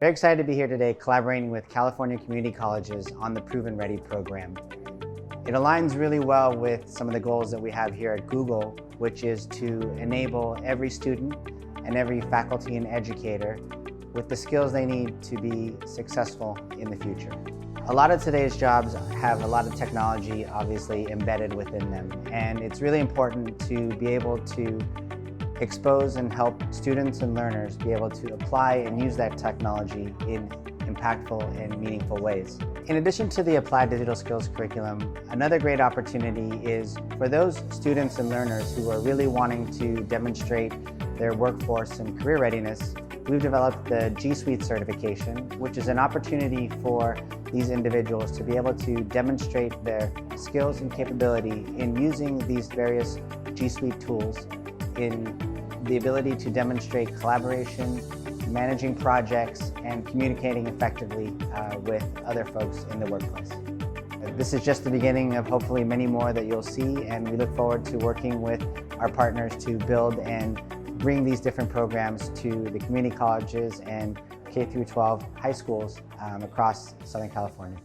Very excited to be here today collaborating with California community colleges on the ProvenREADY program. It aligns really well with some of the goals that we have here at Google, which is to enable every student and every faculty and educator with the skills they need to be successful in the future. A lot of today's jobs have a lot of technology obviously embedded within them, and it's really important to be able to expose and help students and learners be able to apply and use that technology in impactful and meaningful ways. In addition to the Applied Digital Skills curriculum, another great opportunity is for those students and learners who are really wanting to demonstrate their workforce and career readiness. We've developed the G Suite certification, which is an opportunity for these individuals to be able to demonstrate their skills and capability in using these various G Suite tools in the ability to demonstrate collaboration, managing projects, and communicating effectively with other folks in the workplace. This is just the beginning of hopefully many more that you'll see, and we look forward to working with our partners to build and bring these different programs to the community colleges and K-12 high schools across Southern California.